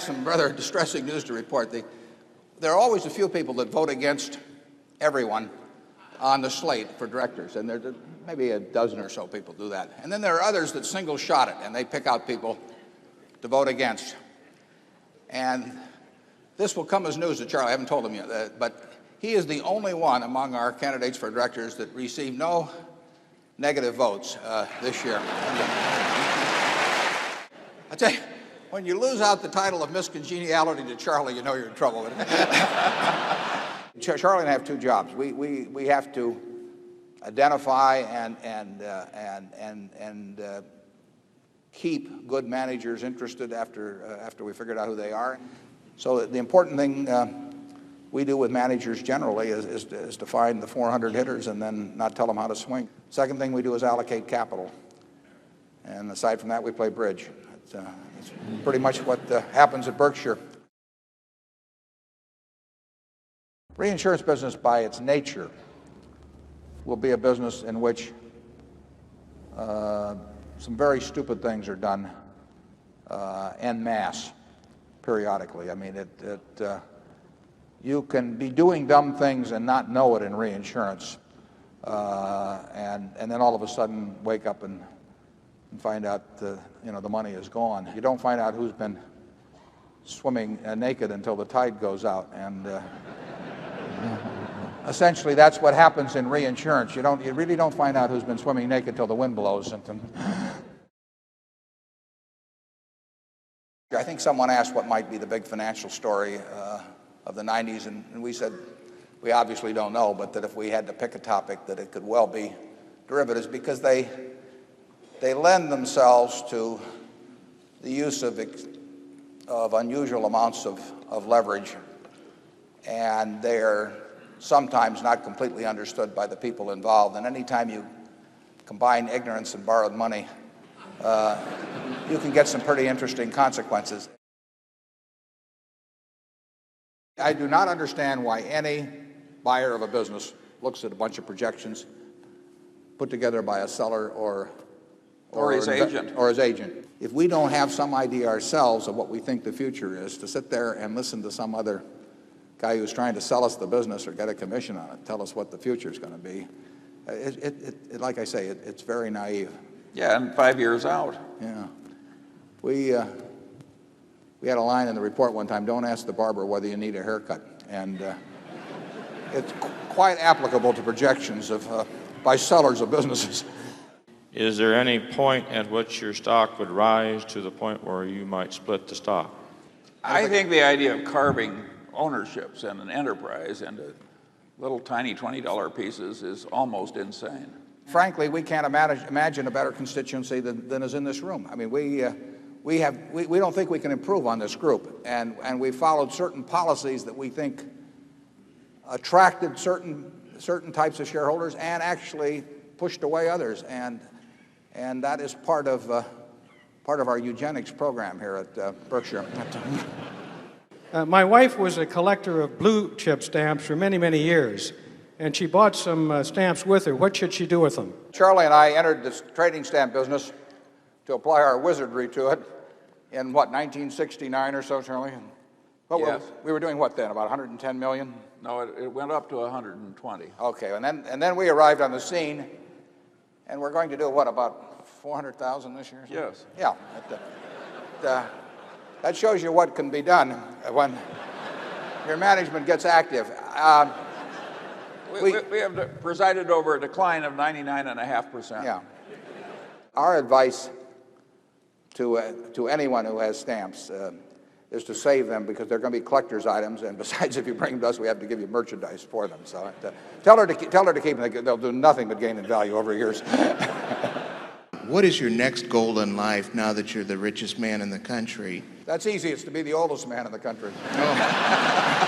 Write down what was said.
Some rather distressing news to report. There are always a few people that vote against everyone on the slate for directors, and there's maybe a dozen or so people do that. And then there are others that single shot it, and they pick out people to vote against. And this will come as news to Charlie. I haven't told him yet, but he is the only one among our candidates for directors that received no negative votes this year. I tell you, when you lose out the title of Miss Congeniality to Charlie, you know you're in trouble. Charlie and I have two jobs. We have to identify and keep good managers interested after we figured out who they are. So the important thing we do with managers generally is to find the 400 hitters and then not tell them how to swing. Second thing we do is allocate capital. And aside from that, we play bridge. It's pretty much what happens at Berkshire. Reinsurance business, by its nature, will be a business in which some very stupid things are done en masse, periodically. I mean, you can be doing dumb things and not know it in reinsurance, and then all of a sudden wake up and find out the money is gone. You don't find out who's been swimming naked until the tide goes out, and essentially that's what happens in reinsurance. You really don't find out who's been swimming naked till the wind blows. I think someone asked what might be the big financial story of the 90s, and we said we obviously don't know, but that if we had to pick a topic, that it could well be derivatives, because they lend themselves to the use of unusual amounts of leverage, and they're sometimes not completely understood by the people involved. And anytime you combine ignorance and borrowed money, you can get some pretty interesting consequences. I do not understand why any buyer of a business looks at a bunch of projections put together by a seller or his agent. If we don't have some idea ourselves of what we think the future is, to sit there and listen to some other guy who's trying to sell us the business or get a commission on it tell us what the future is going to be, like I say, it's very naive. Yeah, and 5 years out. Yeah. We had a line in the report one time, don't ask the barber whether you need a haircut. And it's quite applicable to projections by sellers of businesses. Is there any point at which your stock would rise to the point where you might split the stock? I think the idea of carving ownerships in an enterprise into little tiny $20 pieces is almost insane. Frankly, we can't imagine a better constituency than is in this room. I mean, we don't think we can improve on this group, and we followed certain policies that we think attracted certain types of shareholders and actually pushed away others, and that is part of our eugenics program here at Berkshire. My wife was a collector of blue chip stamps for many, many years, and she bought some stamps with her. What should she do with them? Charlie and I entered this trading stamp business to apply our wizardry to it in, 1969 or so, Charlie? Yes. We were doing what then, about 110 million? No, it went up to 120. Okay, and then we arrived on the scene, and we're going to do what, about 400,000 this year? Yes. Yeah. That shows you what can be done when your management gets active. We have presided over a decline of 99.5%. Yeah. Our advice to anyone who has stamps is to save them, because they're going to be collector's items, and besides, if you bring them to us, we have to give you merchandise for them. So tell her to keep them. They'll do nothing but gain in value over years. What is your next goal in life now that you're the richest man in the country? That's easy. It's to be the oldest man in the country. Oh.